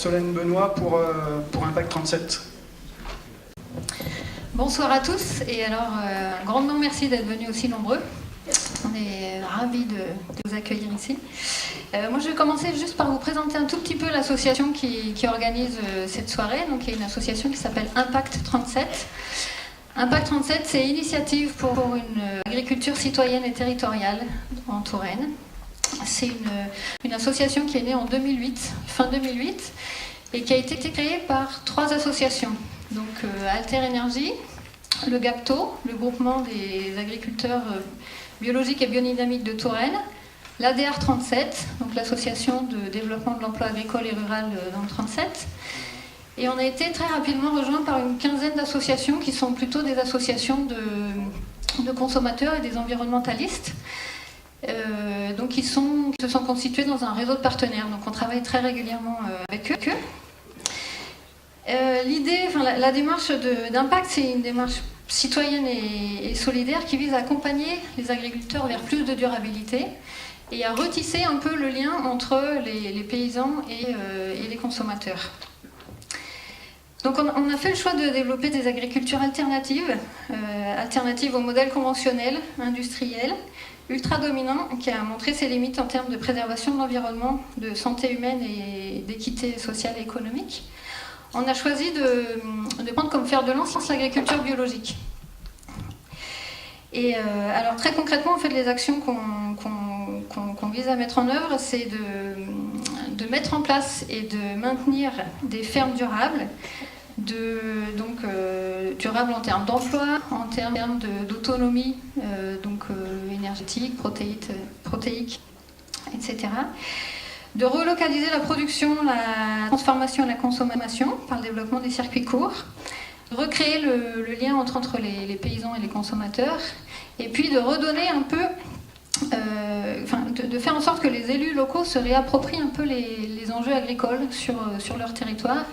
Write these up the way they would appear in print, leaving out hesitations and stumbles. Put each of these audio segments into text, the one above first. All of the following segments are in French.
Solène Benoît pour Impact 37. Bonsoir à tous, et alors un grand merci d'être venus aussi nombreux. On est ravis de vous accueillir ici. Moi je vais commencer juste par vous présenter un tout petit peu l'association qui organise cette soirée. Donc il y a une association qui s'appelle Impact 37. Impact 37, c'est Initiative pour une agriculture citoyenne et territoriale en Touraine. C'est une association qui est née en 2008, fin 2008, et qui a été créée par 3 associations. Donc Alter Énergie, le GAPTO, le groupement des agriculteurs biologiques et biodynamiques de Touraine, l'ADR 37, donc l'association de développement de l'emploi agricole et rural dans le 37. Et on a été très rapidement rejoints par une quinzaine d'associations qui sont plutôt des associations de consommateurs et des environnementalistes. Donc qui se sont constitués dans un réseau de partenaires. Donc on travaille très régulièrement avec eux. L'idée, la démarche d'Impact, c'est une démarche citoyenne et solidaire qui vise à accompagner les agriculteurs vers plus de durabilité et à retisser un peu le lien entre les paysans et les consommateurs. Donc on a fait le choix de développer des agricultures alternatives, alternatives au modèle conventionnel, industriel, ultra dominant, qui a montré ses limites en termes de préservation de l'environnement, de santé humaine et d'équité sociale et économique. On a choisi de prendre comme fer de lance l'agriculture biologique. Et alors très concrètement, en fait, les actions qu'on vise à mettre en œuvre, c'est de mettre en place et de maintenir des fermes durables, durables en termes d'emploi, en termes d'autonomie, énergétique, protéique, etc. De relocaliser la production, la transformation et la consommation par le développement des circuits courts, de recréer le lien entre les paysans et les consommateurs, et puis de redonner un peu, de faire en sorte que les élus locaux se réapproprient un peu les enjeux agricoles sur leur territoire,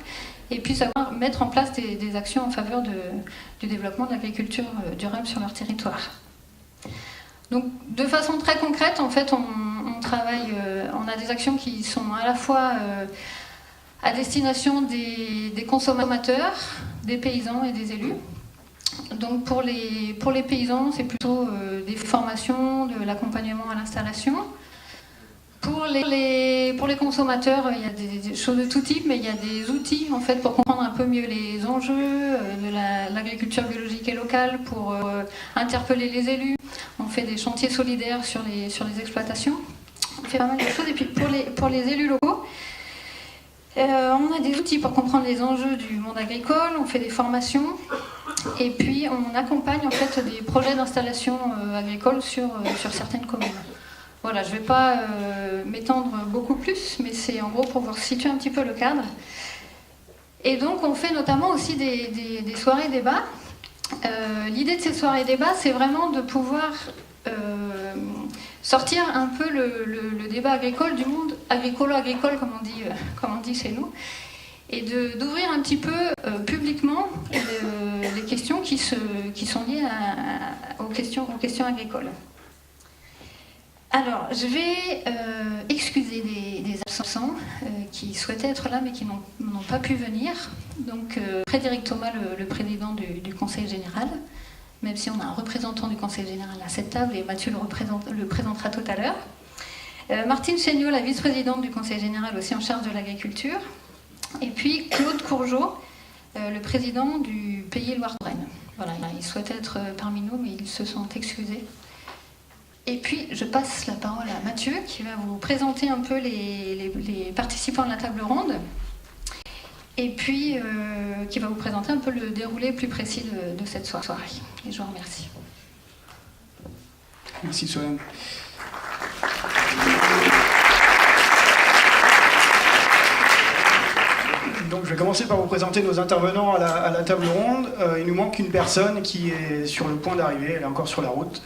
et puis savoir mettre en place des actions en faveur du développement de l'agriculture durable sur leur territoire. Donc, de façon très concrète, en fait, on travaille, on a des actions qui sont à la fois à destination des consommateurs, des paysans et des élus. Donc, pour les paysans, c'est plutôt des formations, de l'accompagnement à l'installation. Pour les consommateurs, il y a des choses de tout type, mais il y a des outils en fait pour comprendre un peu mieux les enjeux de l'agriculture biologique et locale, pour interpeller les élus. On fait des chantiers solidaires sur les exploitations. On fait pas mal de choses. Et puis pour les élus locaux, on a des outils pour comprendre les enjeux du monde agricole. On fait des formations. Et puis on accompagne en fait des projets d'installation agricole sur certaines communes. Voilà, je ne vais pas m'étendre beaucoup plus, mais c'est en gros pour vous situer un petit peu le cadre. Et donc on fait notamment aussi des soirées débats. L'idée de ces soirées débats, c'est vraiment de pouvoir sortir un peu le débat agricole du monde agricolo-agricole, comme on dit chez nous, et d'ouvrir un petit peu publiquement les questions qui sont liées aux questions agricoles. Alors, je vais excuser des absents qui souhaitaient être là mais qui n'ont pas pu venir. Donc, Frédéric Thomas, le président du Conseil général, même si on a un représentant du Conseil général à cette table, et Mathieu le présentera tout à l'heure. Martine Chéniaud, la vice-présidente du Conseil général, aussi en charge de l'agriculture. Et puis Claude Courgeot, le président du Pays Loire-Touraine. Voilà, ils souhaitaient être parmi nous, mais ils se sont excusés. Et puis, je passe la parole à Mathieu, qui va vous présenter un peu les participants de la table ronde, et puis qui va vous présenter un peu le déroulé plus précis de cette soirée. Et je vous remercie. Merci Solène. Donc, je vais commencer par vous présenter nos intervenants à la table ronde. Il nous manque une personne qui est sur le point d'arriver, elle est encore sur la route.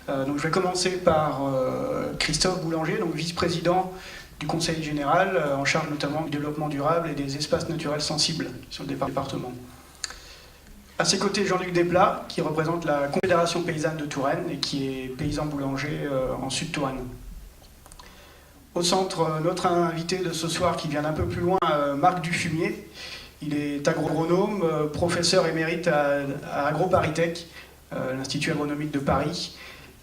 Donc je vais commencer par Christophe Boulanger, donc vice-président du Conseil général, en charge notamment du développement durable et des espaces naturels sensibles sur le département. À ses côtés, Jean-Luc Despplats, qui représente la Confédération paysanne de Touraine et qui est paysan boulanger en Sud-Touraine. Au centre, notre invité de ce soir qui vient d'un peu plus loin, Marc Dufumier. Il est agronome, professeur émérite à AgroParisTech, l'Institut agronomique de Paris.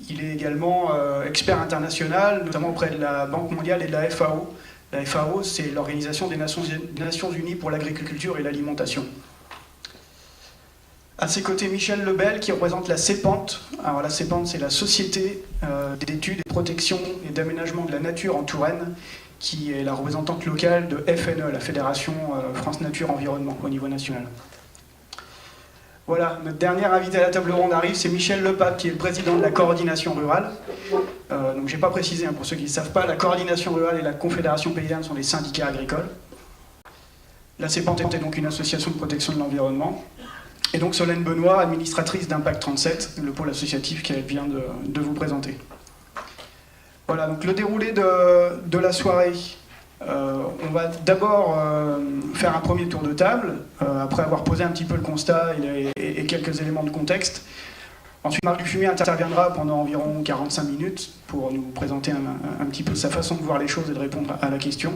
Il est également expert international, notamment auprès de la Banque mondiale et de la FAO. La FAO, c'est l'Organisation des Nations Unies pour l'agriculture et l'alimentation. À ses côtés, Michel Lebel, qui représente la CEPANT. Alors la CEPANT, c'est la Société d'études et de protection et d'aménagement de la nature en Touraine, qui est la représentante locale de FNE, la Fédération France Nature Environnement, au niveau national. Voilà, notre dernier invité à la table ronde arrive, c'est Michel Lepape, qui est le président de la coordination rurale. Donc je n'ai pas précisé, pour ceux qui ne savent pas, la coordination rurale et la confédération paysanne sont des syndicats agricoles. La CEPANT est donc une association de protection de l'environnement. Et donc Solène Benoît, administratrice d'Impact 37, le pôle associatif qu'elle vient de vous présenter. Voilà, donc le déroulé de la soirée. On va d'abord faire un premier tour de table, après avoir posé un petit peu le constat et quelques éléments de contexte. Ensuite, Marc Dufumier interviendra pendant environ 45 minutes pour nous présenter un petit peu sa façon de voir les choses et de répondre à la question.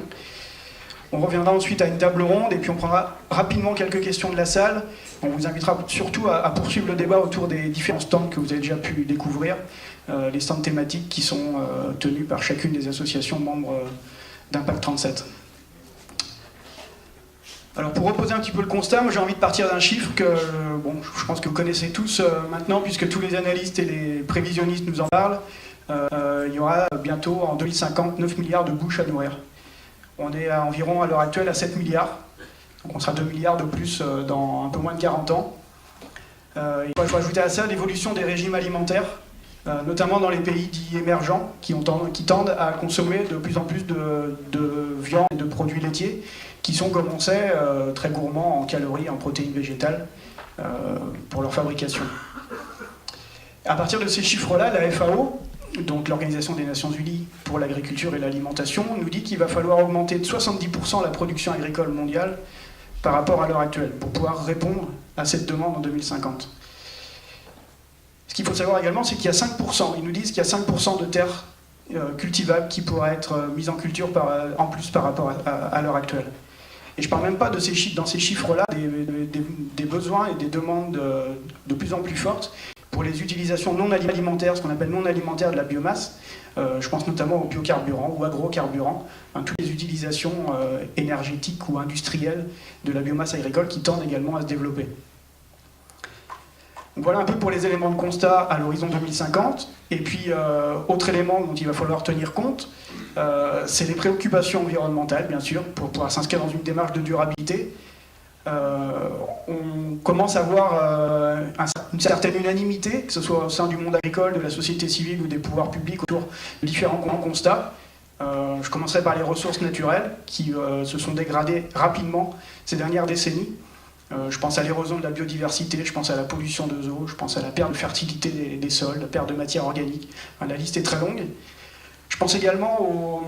On reviendra ensuite à une table ronde et puis on prendra rapidement quelques questions de la salle. On vous invitera surtout à poursuivre le débat autour des différents stands que vous avez déjà pu découvrir, les stands thématiques qui sont tenus par chacune des associations membres d'Impact 37. Alors pour reposer un petit peu le constat, moi j'ai envie de partir d'un chiffre que je pense que vous connaissez tous maintenant, puisque tous les analystes et les prévisionnistes nous en parlent. Il y aura bientôt en 2050 9 milliards de bouches à nourrir. On est environ à l'heure actuelle à 7 milliards, donc on sera 2 milliards de plus dans un peu moins de 40 ans. Il faut ajouter à ça l'évolution des régimes alimentaires, notamment dans les pays dits émergents, qui tendent à consommer de plus en plus de viande et de produits laitiers, qui sont, comme on sait, très gourmands en calories et en protéines végétales pour leur fabrication. À partir de ces chiffres-là, la FAO, donc l'Organisation des Nations Unies pour l'agriculture et l'alimentation, nous dit qu'il va falloir augmenter de 70% la production agricole mondiale par rapport à l'heure actuelle, pour pouvoir répondre à cette demande en 2050. Ce qu'il faut savoir également, c'est qu'il y a 5%, ils nous disent qu'il y a 5% de terres cultivables qui pourraient être mises en culture en plus par rapport à l'heure actuelle. Et je ne parle même pas de dans ces chiffres-là des besoins et des demandes de plus en plus fortes pour les utilisations non alimentaires, ce qu'on appelle non alimentaires de la biomasse. Je pense notamment aux biocarburants ou agrocarburants, toutes les utilisations énergétiques ou industrielles de la biomasse agricole qui tendent également à se développer. Donc voilà un peu pour les éléments de constat à l'horizon 2050. Et puis, autre élément dont il va falloir tenir compte, c'est les préoccupations environnementales, bien sûr, pour pouvoir s'inscrire dans une démarche de durabilité. On commence à voir une certaine unanimité, que ce soit au sein du monde agricole, de la société civile ou des pouvoirs publics autour de différents constats. Je commencerai par les ressources naturelles qui se sont dégradées rapidement ces dernières décennies. Je pense à l'érosion de la biodiversité, je pense à la pollution de eaux, je pense à la perte de fertilité des sols, la perte de matière organique. La liste est très longue. Je pense également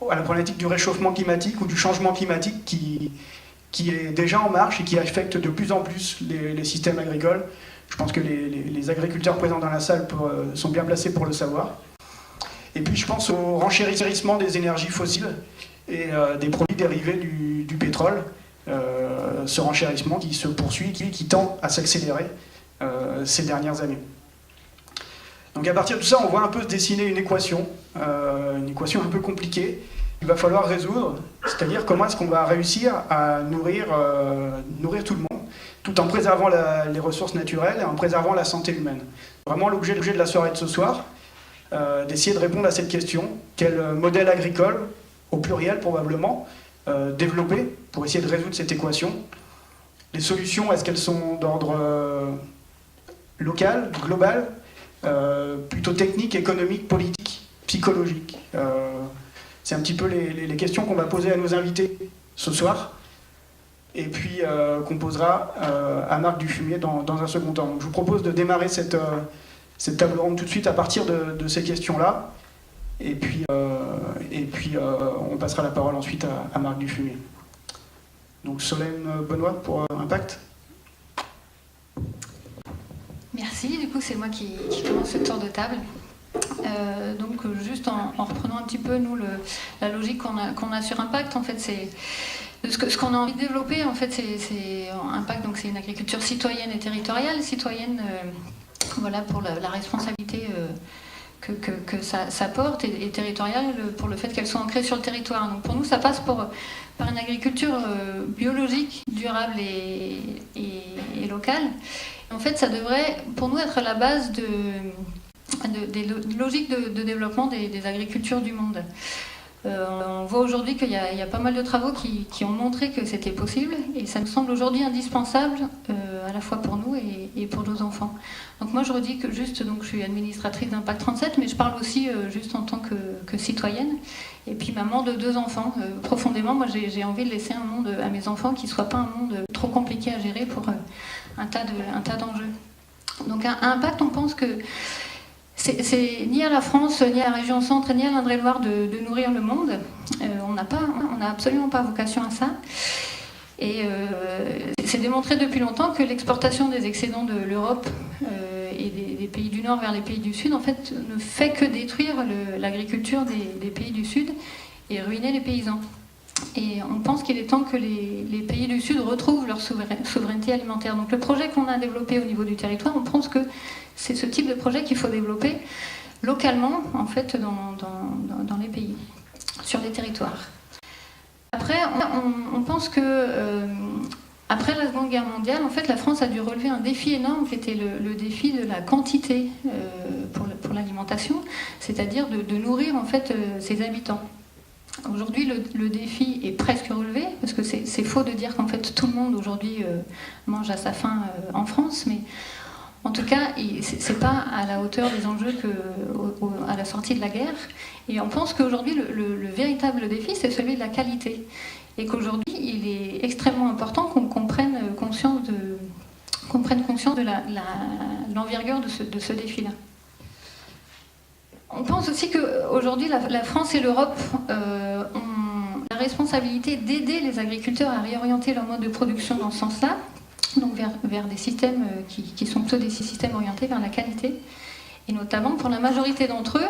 à la problématique du réchauffement climatique ou du changement climatique qui est déjà en marche et qui affecte de plus en plus les systèmes agricoles. Je pense que les agriculteurs présents dans la salle sont bien placés pour le savoir. Et puis je pense au renchérissement des énergies fossiles et des produits dérivés du pétrole. Ce renchérissement qui se poursuit, qui tend à s'accélérer ces dernières années. Donc à partir de tout ça, on voit un peu se dessiner une équation un peu compliquée, qu'il va falloir résoudre, c'est-à-dire comment est-ce qu'on va réussir à nourrir tout le monde, tout en préservant les ressources naturelles et en préservant la santé humaine. Vraiment l'objet de la soirée de ce soir, d'essayer de répondre à cette question, quel modèle agricole, au pluriel probablement, développer pour essayer de résoudre cette équation. Les solutions, est-ce qu'elles sont d'ordre local, global, plutôt technique, économique, politique, psychologique? C'est un petit peu les questions qu'on va poser à nos invités ce soir et puis qu'on posera à Marc Dufumier dans un second temps. Donc, je vous propose de démarrer cette table ronde tout de suite à partir de ces questions-là. Et puis on passera la parole ensuite à Marc Dufumier. Donc Solène Benoît pour Impact. Merci, du coup c'est moi qui commence ce tour de table. Juste en reprenant un petit peu nous la logique qu'on a sur Impact, en fait c'est ce qu'on a envie de développer, en fait c'est Impact, donc c'est une agriculture citoyenne et territoriale, citoyenne voilà pour la responsabilité que ça porte et territoriale pour le fait qu'elle soit ancrée sur le territoire. Donc pour nous ça passe par une agriculture biologique, durable et locale. En fait ça devrait pour nous être la base des logiques de développement des agricultures du monde. On voit aujourd'hui qu'il y a pas mal de travaux qui ont montré que c'était possible et ça nous semble aujourd'hui indispensable à la fois pour nous et pour nos enfants. Donc moi je redis que donc je suis administratrice d'Impact 37 mais je parle aussi juste en tant que citoyenne et puis maman de 2 enfants. Profondément moi j'ai envie de laisser un monde à mes enfants qui ne soit pas un monde trop compliqué à gérer pour un tas d'enjeux. Donc à Impact on pense que c'est ni à la France, ni à la région centre, ni à l'Indre-et-Loire de nourrir le monde. On n'a absolument pas vocation à ça. Et c'est démontré depuis longtemps que l'exportation des excédents de l'Europe et des pays du Nord vers les pays du Sud, en fait, ne fait que détruire l'agriculture des pays du Sud et ruiner les paysans. Et on pense qu'il est temps que les pays du Sud retrouvent leur souveraineté alimentaire. Donc le projet qu'on a développé au niveau du territoire, on pense que c'est ce type de projet qu'il faut développer localement, en fait, dans les pays, sur les territoires. Après, on pense que après la Seconde Guerre mondiale, en fait, la France a dû relever un défi énorme qui était le défi de la quantité pour l'alimentation, c'est-à-dire de nourrir en fait ses habitants. Aujourd'hui, le défi est presque relevé, parce que c'est faux de dire qu'en fait tout le monde aujourd'hui mange à sa faim en France, mais en tout cas, c'est pas à la hauteur des enjeux à la sortie de la guerre. Et on pense qu'aujourd'hui, le véritable défi, c'est celui de la qualité. Et qu'aujourd'hui, il est extrêmement important qu'on prenne conscience de l'envergure de ce défi-là. On pense aussi qu'aujourd'hui, la France et l'Europe ont la responsabilité d'aider les agriculteurs à réorienter leur mode de production dans ce sens-là, donc vers des systèmes qui sont plutôt des systèmes orientés vers la qualité, et notamment pour la majorité d'entre eux,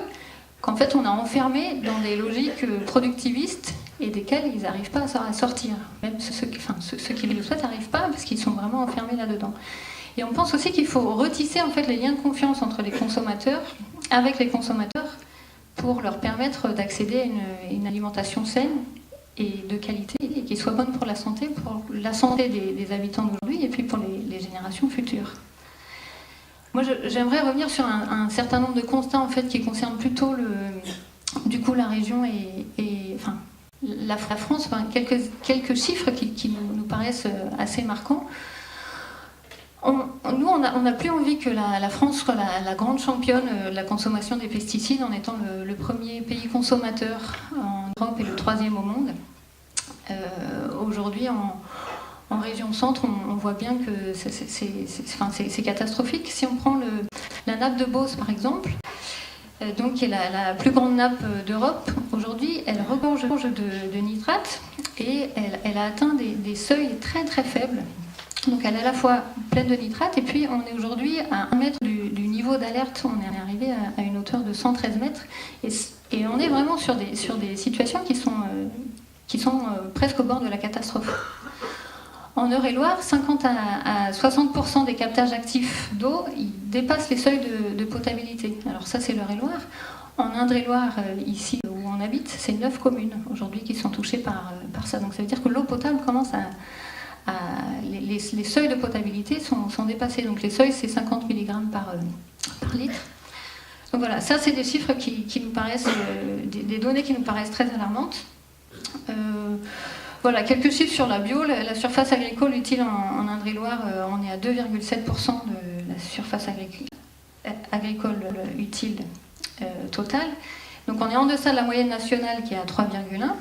qu'en fait on a enfermé dans des logiques productivistes et desquelles ils n'arrivent pas à sortir. Même ceux qui le souhaitent n'arrivent pas parce qu'ils sont vraiment enfermés là-dedans. Et on pense aussi qu'il faut retisser en fait les liens de confiance entre les consommateurs, avec les consommateurs, pour leur permettre d'accéder à une alimentation saine et de qualité, et qui soit bonne pour la santé des habitants d'aujourd'hui et puis pour les générations futures. Moi, j'aimerais revenir sur un certain nombre de constats en fait qui concernent plutôt la région et la France. Quelques chiffres qui nous paraissent assez marquants. On n'a plus envie que la France soit la grande championne de la consommation des pesticides en étant le premier pays consommateur en Europe et le 3e au monde. Aujourd'hui, en région centre, on voit bien que c'est catastrophique. Si on prend la nappe de Beauce, par exemple, donc, qui est la plus grande nappe d'Europe, aujourd'hui, elle regorge de nitrates et elle a atteint des seuils très très faibles. Donc elle est à la fois pleine de nitrates et puis on est aujourd'hui à 1 mètre du niveau d'alerte, on est arrivé à une hauteur de 113 mètres et on est vraiment sur des situations qui sont presque au bord de la catastrophe. En Eure-et-Loire, 50 à 60% des captages actifs d'eau dépassent les seuils de potabilité. Alors ça c'est l'Eure-et-Loire. En Indre-et-Loire, ici où on habite, c'est 9 communes aujourd'hui qui sont touchées par ça. Donc ça veut dire que l'eau potable commence les seuils de potabilité sont dépassés. Donc les seuils, c'est 50 mg par litre. Donc voilà, ça c'est des chiffres qui nous paraissent, des données qui nous paraissent très alarmantes. Voilà, quelques chiffres sur la bio. La surface agricole utile en Indre-et-Loire, on est à 2,7% de la surface agricole utile totale. Donc on est en deçà de la moyenne nationale qui est à 3,1%.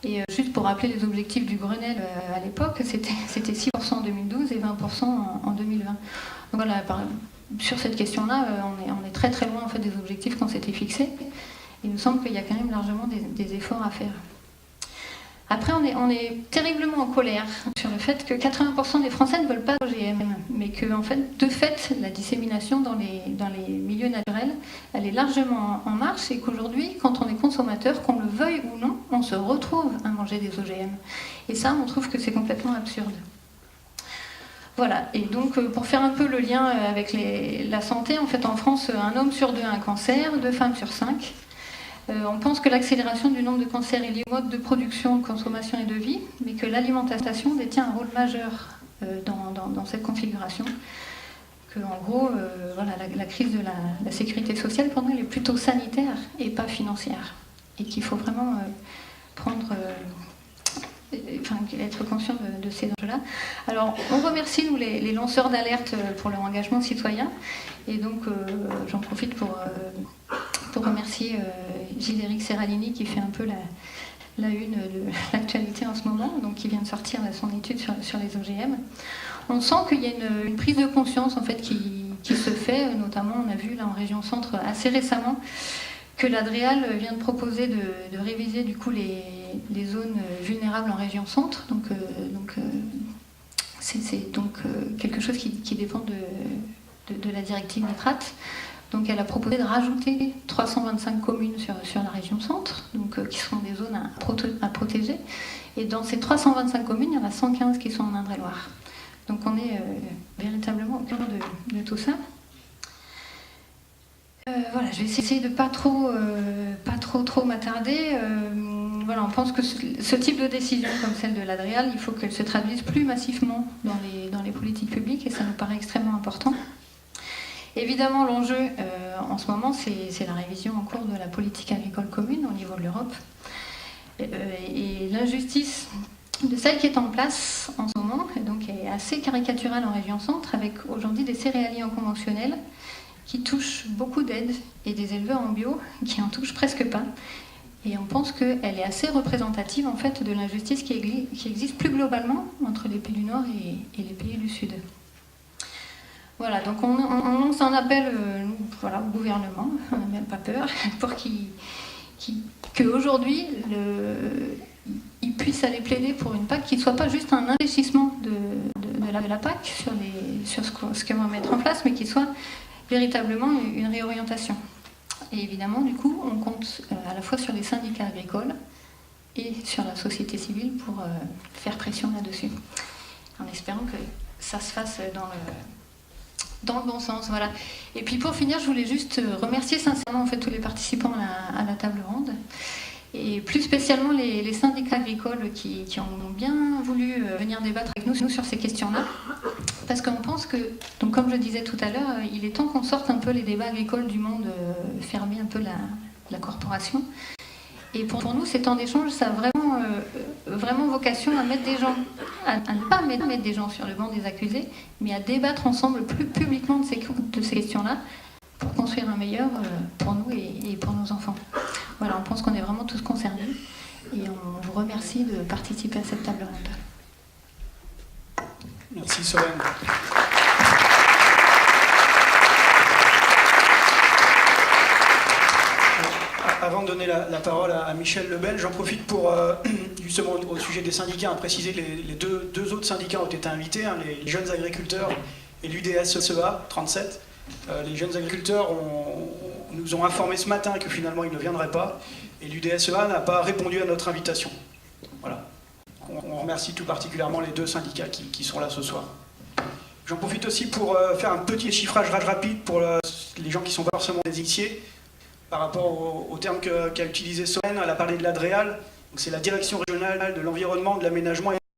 Et juste pour rappeler les objectifs du Grenelle à l'époque, c'était 6% en 2012 et 20% en 2020. Donc voilà, sur cette question-là, on est très très loin en fait, des objectifs qu'on s'était fixés. Il nous semble qu'il y a quand même largement des efforts à faire. Après, on est terriblement en colère sur le fait que 80% des Français ne veulent pas d'OGM, mais que en fait, de fait, la dissémination dans les milieux naturels, elle est largement en marche et qu'aujourd'hui, quand on est consommateur, qu'on le veuille ou non, on se retrouve à manger des OGM. Et ça, on trouve que c'est complètement absurde. Voilà, et donc pour faire un peu le lien avec la santé, en fait en France, un homme sur deux a un cancer, 2 femmes sur 5. On pense que l'accélération du nombre de cancers est liée au mode de production, de consommation et de vie, mais que l'alimentation détient un rôle majeur dans cette configuration. Que, en gros, voilà, la crise de la sécurité sociale, pour nous, elle est plutôt sanitaire et pas financière. Et qu'il faut vraiment être conscient de ces enjeux-là. Alors, on remercie, nous, les lanceurs d'alerte pour leur engagement citoyen. Et donc, j'en profite pour remercier Gilles-Éric Serralini, qui fait un peu la une de l'actualité en ce moment, donc qui vient de sortir son étude sur les OGM. On sent qu'il y a une prise de conscience, en fait, qui se fait, notamment, on a vu, là, en région centre, assez récemment, que l'Adréal vient de proposer de réviser du coup les zones vulnérables en région centre. C'est donc quelque chose qui dépend de la directive nitrate. Donc elle a proposé de rajouter 325 communes sur la région centre, donc, qui sont des zones à protéger. Et dans ces 325 communes, il y en a 115 qui sont en Indre-et-Loire. Donc on est véritablement au cœur de tout ça. Voilà, je vais essayer de pas trop m'attarder. Voilà, on pense que ce type de décision, comme celle de l'Adréal, il faut qu'elle se traduise plus massivement dans les politiques publiques, et ça nous paraît extrêmement important. Évidemment, l'enjeu en ce moment, c'est la révision en cours de la politique agricole commune au niveau de l'Europe. Et l'injustice de celle qui est en place en ce moment, et donc est assez caricaturale en région centre, avec aujourd'hui des céréaliers en conventionnel qui touchent beaucoup d'aides et des éleveurs en bio qui en touchent presque pas. Et on pense qu'elle est assez représentative en fait de l'injustice qui existe plus globalement entre les pays du Nord et les pays du Sud. Voilà, donc on lance un appel au gouvernement, on n'a même pas peur, pour qu'aujourd'hui il puisse aller plaider pour une PAC qui ne soit pas juste un investissement de la PAC sur ce qu'on va mettre en place, mais qui soit véritablement une réorientation. Et évidemment, du coup, on compte à la fois sur les syndicats agricoles et sur la société civile pour faire pression là-dessus, en espérant que ça se fasse dans le bon sens. Voilà. Et puis pour finir, je voulais juste remercier sincèrement en fait, tous les participants à la table ronde, et plus spécialement les syndicats agricoles qui ont bien voulu venir débattre avec nous sur ces questions-là, parce qu'on pense que, donc comme je disais tout à l'heure, il est temps qu'on sorte un peu les débats agricoles du monde fermé un peu la corporation. Et pour nous, ces temps d'échange, ça a vraiment vocation à mettre des gens, à ne pas mettre des gens sur le banc des accusés, mais à débattre ensemble plus publiquement de ces questions-là, pour construire un meilleur pour nous et pour nos enfants. Voilà, on pense qu'on est vraiment tous concernés, et on vous remercie de participer à cette table ronde. Merci Solène. Avant de donner la parole à Michel Lebel, j'en profite pour, justement au sujet des syndicats, préciser que les deux autres syndicats ont été invités, les jeunes agriculteurs et l'UDSEA 37. Les jeunes agriculteurs nous ont informé ce matin que finalement ils ne viendraient pas, et l'UDSEA n'a pas répondu à notre invitation. Voilà. On remercie tout particulièrement les deux syndicats qui sont là ce soir. J'en profite aussi pour faire un petit chiffrage rapide pour les gens qui ne sont pas forcément des initiés. Par rapport au terme qu'a utilisé Solène, elle a parlé de l'Adréal, c'est la Direction régionale de l'environnement, de l'aménagement et